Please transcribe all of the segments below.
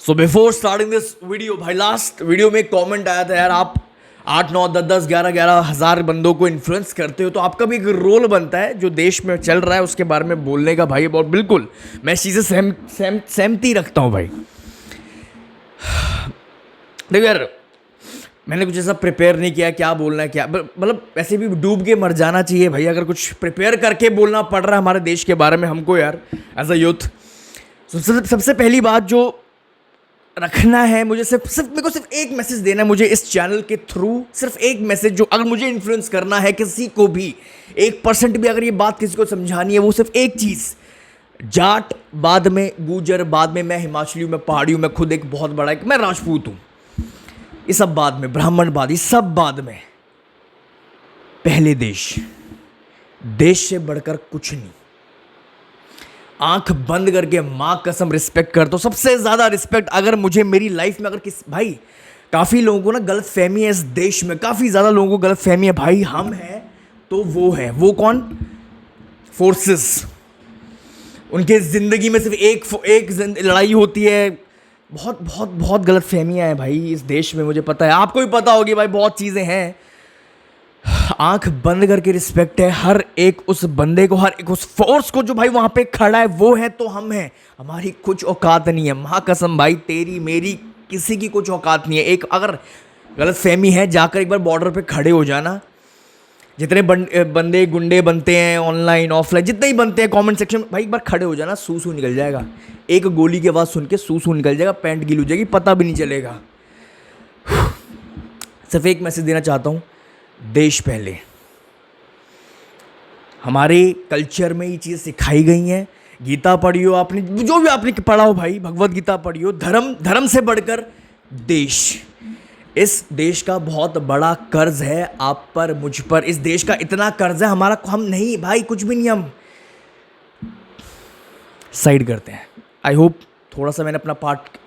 So before starting this video, भाई last video में एक कमेंट आया था यार, आप 8 9 10 10 11 11 हज़ार बंदों को इन्फ्लुएंस करते हो तो आपका भी एक रोल बनता है जो देश में चल रहा है उसके बारे में बोलने का। भाई बहुत बिल्कुल मैं इस चीज़ से सहमति रखता हूँ भाई। देखो यार, मैंने कुछ ऐसा प्रिपेयर नहीं किया क्या बोलना है क्या, मतलब ऐसे भी डूब के मर जाना चाहिए भाई। अगर कुछ प्रिपेयर करके बोलना पड़ रहा है हमारे देश के बारे में हमको यार एज अ यूथ, सबसे पहली बात जो रखना है मुझे, मेरे को सिर्फ एक मैसेज देना है मुझे इस चैनल के थ्रू, सिर्फ एक मैसेज जो अगर मुझे इन्फ्लुएंस करना है किसी को भी 1% भी अगर ये बात किसी को समझानी है, वो सिर्फ एक चीज़, जाट बाद में, गुजर बाद में, मैं हिमाचली हूँ, मैं पहाड़ी हूँ, मैं खुद एक बहुत बड़ा मैं राजपूत हूँ, ये सब बाद में, ब्राह्मण बाद, ये सब बाद में, पहले देश से बढ़कर कुछ नहीं। आंख बंद करके माँ कसम रिस्पेक्ट करता हूँ, सबसे ज़्यादा रिस्पेक्ट अगर मुझे मेरी लाइफ में, अगर भाई काफ़ी लोगों को ना गलत फहमी है इस देश में, काफ़ी ज़्यादा लोगों को गलत फहमी है भाई हम हैं तो वो है, वो कौन, फोर्सेस, उनके ज़िंदगी में सिर्फ एक लड़ाई होती है। बहुत बहुत बहुत गलत फहमियाँ हैं भाई इस देश में, मुझे पता है, आपको भी पता होगी भाई, बहुत चीज़ें हैं। आंख बंद करके रिस्पेक्ट है हर एक उस बंदे को, हर एक उस फोर्स को जो भाई वहां पे खड़ा है, वो है तो हम हैं, हमारी कुछ औकात नहीं है। माँ कसम भाई, तेरी मेरी किसी की कुछ औकात नहीं है। एक अगर गलत फहमी है, जाकर एक बार बॉर्डर पे खड़े हो जाना, जितने बंदे गुंडे बनते हैं ऑनलाइन ऑफलाइन, जितने ही बनते हैं कमेंट सेक्शन में, भाई एक बार खड़े हो जाना, सूसू निकल जाएगा। एक गोली की आवाज़ सुन के सूसू निकल जाएगा, पैंट गीली हो जाएगी, पता भी नहीं चलेगा। सिर्फ एक मैसेज देना चाहता हूँ, देश पहले। हमारे कल्चर में ये चीज़ सिखाई गई हैं। गीता पढ़ी हो आपने, जो भी आपने पढ़ा हो भाई, भगवत गीता पढ़ी हो, धर्म से बढ़कर देश। इस देश का बहुत बड़ा कर्ज है आप पर, मुझ पर, इस देश का इतना कर्ज है हमारा, हम नहीं भाई, कुछ भी नहीं, हम साइड करते हैं। आई होप थोड़ा सा मैंने अपना पार्ट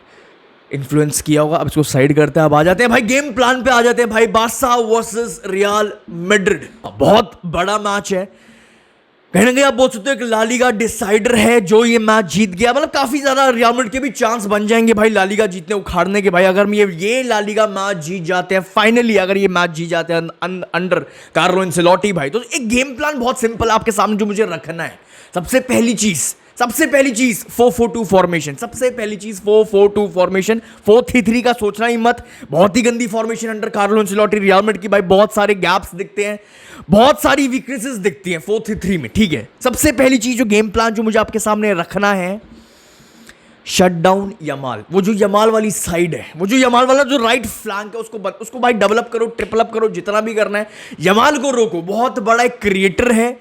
इन्फ्लुएंस किया होगा। अब इसको साइड करते हैं, अब आ जाते हैं भाई गेम प्लान पे, आ जाते हैं भाई। बार्सा वर्सेस रियल मैड्रिड, बहुत बड़ा मैच है, कहीं ना कहीं आप बोल सकते हो एक लालीगा डिसाइडर है। जो ये मैच जीत गया, मतलब काफी ज्यादा रियल मैड्रिड के भी चांस बन जाएंगे भाई लालीगा जीतने, उखाड़ने के भाई। अगर ये लालीगा मैच जीत जाते हैं फाइनली, अगर ये मैच जीत जाते हैं अंडर कार्लो एंसेलोटी भाई, तो एक गेम प्लान बहुत सिंपल आपके सामने जो मुझे रखना है। सबसे पहली चीज 4-4-2 फॉर्मेशन, सबसे पहली चीज 4-4-2 फॉर्मेशन। 4-3-3 का सोचना ही मत, बहुत ही गंदी formation under Carlo Ancelotti. Real Madrid की भाई बहुत सारे गैप्स दिखते हैं, बहुत सारी वीकनेसेस दिखती हैं 4-3-3 में, ठीक है। सबसे पहली चीज जो गेम प्लान जो मुझे आपके सामने रखना है, शट डाउन यमाल। वो जो यमाल वाली साइड है, वो जो यमाल वाला जो राइट फ्लैंक है, उसको भाई डबल अप करो, ट्रिपल अप करो, जितना भी करना है, यमाल को रोको। बहुत बड़ा एक क्रिएटर है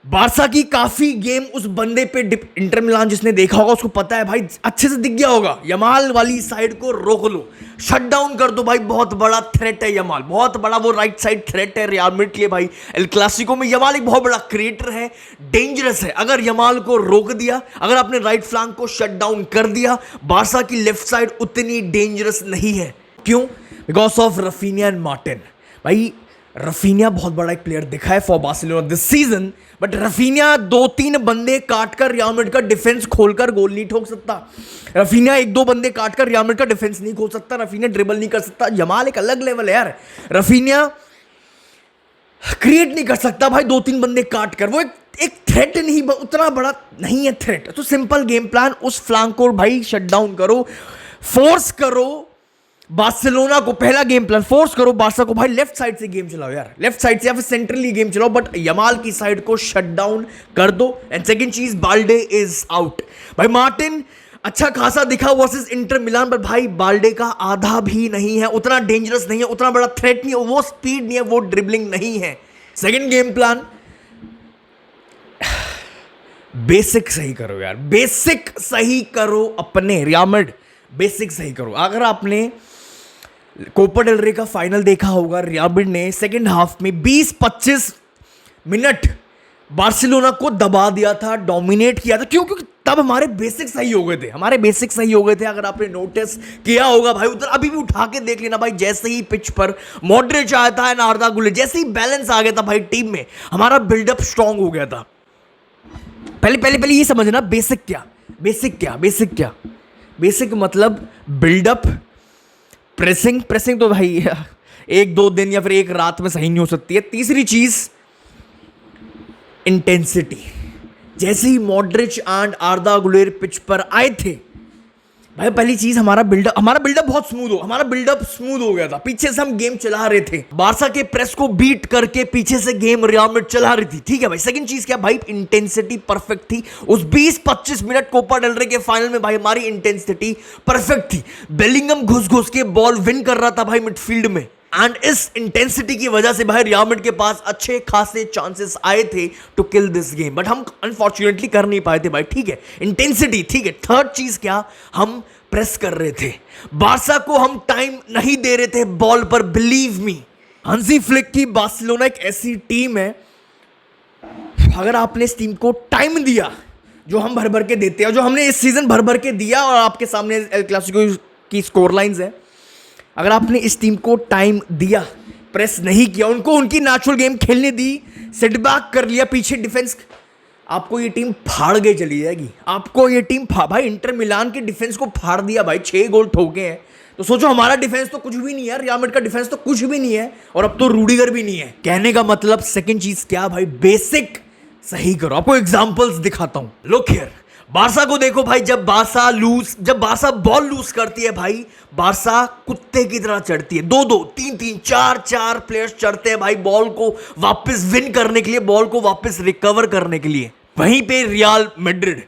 बार्सा की, काफी गेम उस बंदे पे इंटर मिलान जिसने देखा होगा उसको पता है भाई, अच्छे से दिख गया होगा। यमाल वाली साइड को रोक लो, शट डाउन कर दो भाई। बहुत बड़ा थ्रेट है यमाल, बहुत बड़ा वो राइट साइड थ्रेट है रियल मैड्रिड के लिए भाई। एल क्लासिको में यमाल एक बहुत बड़ा क्रिएटर है, डेंजरस है। अगर यमाल को रोक दिया, अगर आपने राइट फ्लैंक को शट डाउन कर दिया, बार्सा की लेफ्ट साइड उतनी डेंजरस नहीं है। क्यों? Because of Raphinha and Martin भाई। रफीनिया बहुत बड़ा एक प्लेयर दिखा है for Barcelona this season, but Raphinha 2-3 बंदे काटकर रियल मैड्रिड का डिफेंस खोलकर गोल नहीं ठोक सकता। रफीनिया 1-2 बंदे काटकर रियल मैड्रिड का डिफेंस नहीं खोल सकता। रफीनिया ड्रिबल नहीं कर सकता। यमाल एक अलग लेवल है यार, रफीनिया क्रिएट नहीं कर सकता भाई 2-3 बंदे काटकर। वो एक थ्रेट नहीं, उतना बड़ा नहीं है थ्रेट। तो सिंपल गेम प्लान, उस फ्लैंक को भाई शट डाउन करो, फोर्स करो बार्सिलोना को। पहला गेम प्लान, फोर्स करो बार्सा को भाई, लेफ्ट साइड से गेम चलाओ यार, लेफ्ट साइड से या फिर सेंट्रली गेम चलाओ, बट यमाल की साइड को शट डाउन कर दो। एंड सेकंड चीज, बाल्डे इज आउट भाई। मार्टिन अच्छा खासा दिखा वर्सेस इंटर मिलान, बट भाई बाल्डे का आधा भी नहीं है, उतना डेंजरस नहीं है, उतना बड़ा थ्रेट नहीं है, वो स्पीड नहीं है, वो ड्रिबलिंग नहीं है। सेकंड गेम प्लान, बेसिक सही करो यार, बेसिक सही करो अपने रियल मैड्रिड, बेसिक सही करो। अगर आपने कोपा डेल रे का फाइनल देखा होगा, रियल मैड्रिड ने सेकंड हाफ में 20-25 मिनट बार्सिलोना को दबा दिया था, डोमिनेट किया था। क्यों? क्योंकि तब हमारे बेसिक सही हो गए थे, हमारे बेसिक सही हो गए थे। अगर आपने नोटिस किया होगा भाई, उधर अभी भी उठा के देख लेना भाई, जैसे ही पिच पर मॉडरिच आया था एंड आर्दा गुले, जैसे ही बैलेंस आ गया था भाई टीम में, हमारा बिल्डअप स्ट्रांग हो गया था। पहले ये समझना, बेसिक क्या, बेसिक मतलब बिल्डअप, प्रेसिंग। प्रेसिंग तो भाई 1-2 दिन या फिर एक रात में सही नहीं हो सकती है। तीसरी चीज इंटेंसिटी। जैसे ही Modric and Arda Guler pitch पर आए थे भाई, पहली चीज हमारा बिल्डअप बहुत स्मूथ हो गया था। पीछे से हम गेम चला रहे थे, बारसा के प्रेस को बीट करके पीछे से गेम रियल मैड्रिड चला रही थी। ठीक है भाई। सेकंड चीज क्या भाई, इंटेंसिटी परफेक्ट थी। उस 20-25 मिनट कोपा डेल रे के फाइनल में भाई हमारी इंटेंसिटी परफेक्ट थी। बेलिंगम घुस के बॉल विन कर रहा था भाई मिडफील्ड में, एंड इस इंटेंसिटी की वजह से भाई रियल मैड्रिड के पास अच्छे खासे चांसेस आए थे to kill this game, but हम अनफॉर्चुनेटली कर नहीं पाए थे भाई। ठीक है, इंटेंसिटी ठीक है। थर्ड चीज क्या, हम प्रेस कर रहे थे, बारसा को हम टाइम नहीं दे रहे थे बॉल पर। बिलीव मी, हंसी फ्लिक की बार्सिलोना एक ऐसी टीम है, अगर आपने इस टीम को टाइम दिया जो हम भर भर के देते हैं, जो हमने इस सीजन भर भर के दिया, और आपके सामने एल क्लासिको की स्कोर लाइंस है, अगर आपने इस टीम को टाइम दिया, प्रेस नहीं किया, उनको उनकी नेचुरल गेम खेलने दी, सेटबैक कर लिया, पीछे डिफेंस, आपको ये टीम फाड़ के चली जाएगी। आपको ये टीम भाई इंटर मिलान के डिफेंस को फाड़ दिया भाई, 6 गोल ठोके हैं। तो सोचो हमारा डिफेंस तो कुछ भी नहीं है, रियल मैड्रिड का डिफेंस तो कुछ भी नहीं है, और अब तो रूडिगर भी नहीं है। कहने का मतलब सेकंड चीज क्या भाई, बेसिक सही करो। आपको एग्जांपल्स दिखाता हूं, लुक हियर। बारसा को देखो भाई, जब बारसा बॉल लूज करती है भाई, बारसा कुत्ते की तरह चढ़ती है। 2-2, 3-3, 4-4 प्लेयर्स चढ़ते हैं भाई बॉल को वापस विन करने के लिए, बॉल को वापस रिकवर करने के लिए। वहीं पे रियल मैड्रिड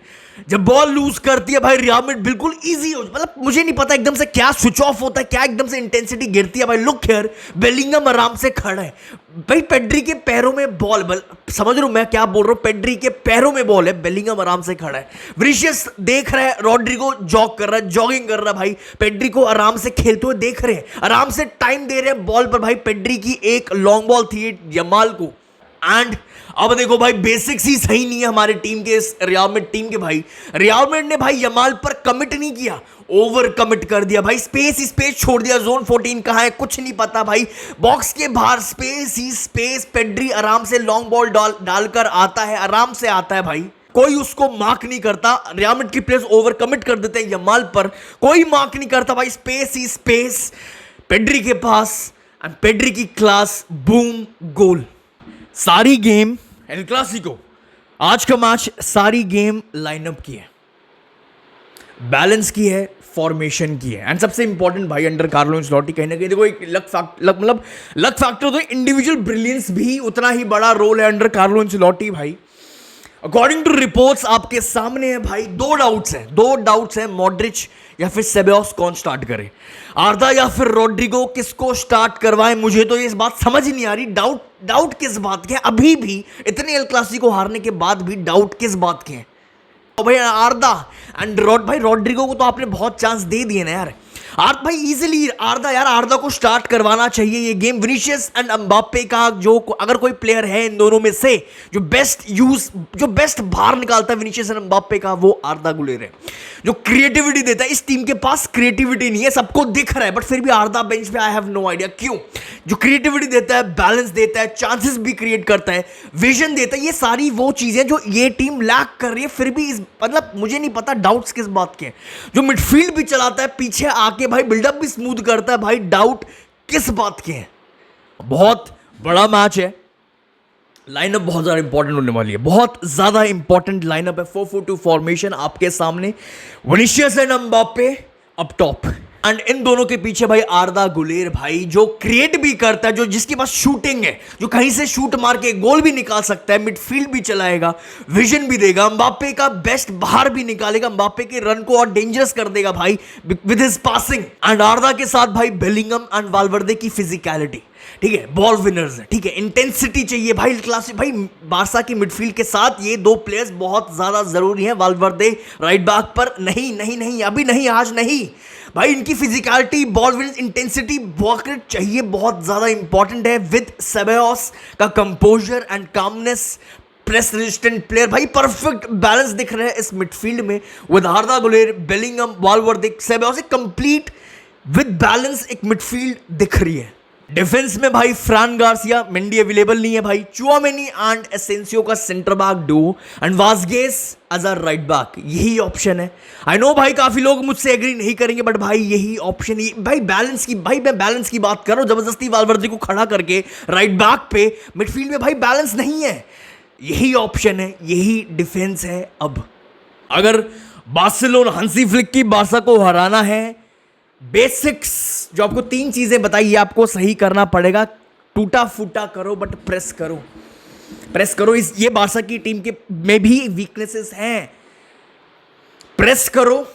जब बॉल लूज करती है भाई, रियल मैड्रिड बिल्कुल इजी हो, मतलब मुझे नहीं पता एकदम से क्या स्विच ऑफ होता है, क्या एकदम से इंटेंसिटी गिरती है भाई। लुक हियर, बेलिंगम आराम से खड़ा है भाई, पेड्री के पैरों में बॉल, समझ रहे हो मैं क्या बोल रहा हूं, पेड्री के पैरों में बॉल है, बेलिंगम आराम से खड़ा है। विनीशियस देख रहा है, रॉड्रिगो जॉगिंग कर रहा है भाई, पेड्री को आराम से खेलते हुए देख रहे हैं, आराम से टाइम दे रहे हैं बॉल पर भाई। पेड्री की एक लॉन्ग बॉल थी यमाल को, एंड अब देखो भाई बेसिक्स ही सही नहीं है हमारे टीम के, इस रियल मैड्रिड टीम के भाई। रियल मैड्रिड ने भाई यमाल पर कमिट नहीं किया, ओवर कमिट कर दिया भाई, स्पेस छोड़ दिया। जोन 14 कहां है कुछ नहीं पता भाई, बॉक्स के बाहर स्पेस। पेड्री आराम से लॉन्ग बॉल डालकर आता है, आराम से आता है भाई, कोई उसको मार्क नहीं करता। रियल मैड्रिड के प्लेयर्स ओवर कमिट कर देते हैं यमाल पर, कोई मार्क नहीं करता भाई, स्पेस पेड्री के पास, एंड पेड्री की क्लास, बूम, गोल। सारी गेम एल क्लासिको, आज का मैच, सारी गेम लाइनअप की है, बैलेंस की है, फॉर्मेशन की है, एंड सबसे इंपॉर्टेंट भाई अंडर कार्लो एंचेलोटी कहीं ना कहीं देखो एक लक फैक्टर, तो इंडिविजुअल ब्रिलियंस भी उतना ही बड़ा रोल है अंडर कार्लो एंचेलोटी भाई। अकॉर्डिंग टू रिपोर्ट्स आपके सामने है भाई, दो डाउट्स हैं, मॉड्रिच या फिर सेबायोस कौन स्टार्ट करे, आर्दा या फिर रॉड्रिगो, किसको स्टार्ट करवाएं। मुझे तो ये इस बात समझ नहीं आ रही, डाउट किस बात के, अभी भी इतने एल क्लासिको हारने के बाद भी डाउट किस बात के हैं। और भाई आर्दा एंड रॉड्रिगो को तो आपने बहुत चांस दे दिए ना यार। भाई इजीली आर्दा को स्टार्ट करवाना चाहिए ये गेम। विनीशियस एंड एम्बाप्पे का जो अगर कोई प्लेयर है इन दोनों में से जो बेस्ट बाहर निकालता है विनीशियस एंड एम्बाप्पे का, वो आर्दा गुलेर है, जो क्रिएटिविटी देता है। इस टीम के पास क्रिएटिविटी नहीं है, सबको दिख रहा है, बट फिर भी आर्दा बेंच पे, आई हैव नो आइडिया क्यों। जो क्रिएटिविटी देता है, बैलेंस देता है, चांसेस भी क्रिएट करता है, विजन देता है, ये सारी वो चीजें जो ये टीम लैक कर रही है। फिर भी मतलब मुझे नहीं पता डाउट्स किस बात के, जो मिडफील्ड भी चलाता है, पीछे आके भाई बिल्डअप भी स्मूथ करता है भाई, डाउट किस बात के हैं। बहुत बड़ा मैच है, लाइनअप बहुत ज्यादा इंपॉर्टेंट होने वाली है, बहुत ज्यादा इंपॉर्टेंट लाइनअप है। 4-4-2 फॉर्मेशन आपके सामने, Vinicius and Mbappe up top, and in दोनों के पीछे भाई आर्दा गुलेर भाई, जो क्रिएट भी करता है, जो जिसके पास शूटिंग है, जो कहीं से शूट मार के गोल भी निकाल सकता है, मिडफील्ड भी चलाएगा, विजन भी देगा, एम्बाप्पे का बेस्ट बाहर भी निकालेगा, एम्बाप्पे के रन को और डेंजरस कर देगा भाई विद हिज पासिंग। एंड आर्दा के साथ भाई बेलिंगम एंड वाल्वर्दे की फिजिकलिटी, ठीक है, बॉल विनर्स है, ठीक है, इंटेंसिटी चाहिए भाई क्लासिक भाई। बारसा की मिडफील्ड के साथ ये दो प्लेयर्स बहुत ज्यादा जरूरी हैं। वाल्वर्दे राइट बैक पर नहीं, अभी नहीं, आज नहीं भाई, इनकी फिजिकलिटी, बॉल विनर्स, इंटेंसिटी बहुत चाहिए, बहुत ज्यादा इंपॉर्टेंट है। विद सेबायोस का composure and calmness, press resistant player भाई, परफेक्ट बैलेंस दिख रहा है इस मिडफील्ड में। With Arda Guler, Bellingham, Valverde, Ceballos, complete with balance एक मिडफील्ड दिख रही है। डिफेंस में भाई फ्रान गार्सिया, मेंडी अवेलेबल नहीं है भाई, चुआमेनी एंड एसेंसियो का centre back duo and Vazquez as a right back, यही ऑप्शन है। आई नो भाई काफी लोग मुझसे एग्री नहीं करेंगे, बट भाई यही ऑप्शन है भाई। बैलेंस की भाई, मैं बैलेंस की बात कर रहा हूं, जबरदस्ती वालवर्दे को खड़ा करके राइट बैक पे मिडफील्ड में भाई बैलेंस नहीं है, यही ऑप्शन है, यही डिफेंस है। अब अगर बार्सिलोना हंसी फ्लिक की बार्सा को हराना है, बेसिक्स जो आपको 3 चीजें बताई आपको सही करना पड़ेगा। टूटा फूटा करो बट प्रेस करो, प्रेस करो। ये बार्सा की टीम के में भी वीकनेसेस हैं, प्रेस करो।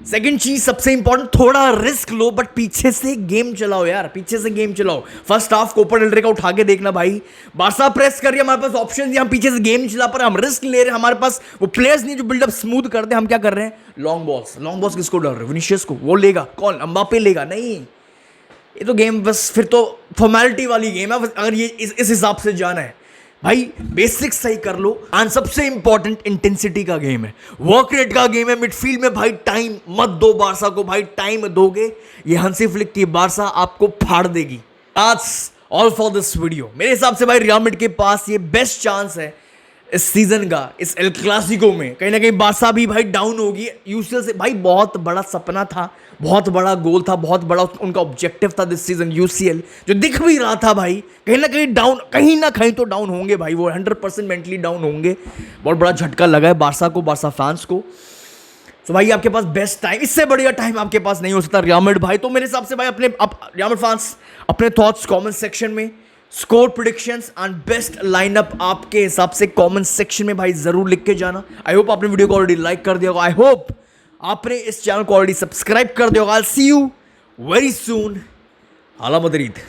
सेकंड चीज सबसे इंपॉर्टेंट, थोड़ा रिस्क लो बट पीछे से गेम चलाओ यार, पीछे से गेम चलाओ। फर्स्ट हाफ कोपा डेल रे का उठा के देखना भाई, बार्सा प्रेस कर रही है, हमारे पास ऑप्शन नहीं, हम पीछे से गेम चला पर हम रिस्क ले रहे हैं, हमारे पास वो प्लेयर्स नहीं जो बिल्डअप स्मूथ करते हैं। हम क्या कर रहे हैं, लॉन्ग बॉल्स किसको डाल रहे हैं, विनीशियस को। वो लेगा कौन, एम्बापे लेगा? नहीं, ये तो गेम बस फिर तो फॉर्मेलिटी वाली गेम है। अगर ये इस हिसाब से जाना है भाई, बेसिक्स सही कर लो। एंड सबसे इंपॉर्टेंट, इंटेंसिटी का गेम है, वर्क रेट का गेम है। मिडफील्ड में भाई टाइम मत दो बार्सा को, भाई टाइम दोगे ये हंसी फ्लिक की बार्सा आपको फाड़ देगी। That's all for this video. मेरे हिसाब से भाई रियल मैड्रिड के पास ये बेस्ट चांस है इस सीजन का, इस एल क्लासिको में। कहीं ना कहीं बार्सा भी भाई डाउन होगी यूसीएल से। भाई बहुत बड़ा सपना था, बहुत बड़ा गोल था, बहुत बड़ा उनका ऑब्जेक्टिव था दिस सीजन, यूसीएल जो दिख भी रहा था भाई। कहीं ना कहीं तो डाउन होंगे भाई, वो 100% मेंटली डाउन होंगे। बहुत बड़ा झटका लगा है बार्सा को, बार्सा फैंस को। तो भाई आपके पास बेस्ट टाइम, इससे बढ़िया टाइम आपके पास नहीं हो सकता रियल मैड्रिड भाई। तो मेरे हिसाब से भाई रियल मैड्रिड फैंस अपने थॉट्स कमेंट सेक्शन में, score predictions and best lineup आपके हिसाब से कमेंट सेक्शन में भाई जरूर लिख के जाना। आई होप आपने वीडियो को ऑलरेडी लाइक कर दिया होगा, आई होप आपने इस चैनल को ऑलरेडी सब्सक्राइब कर दिया होगा। आई सी यू वेरी सून। हाला मदरीद।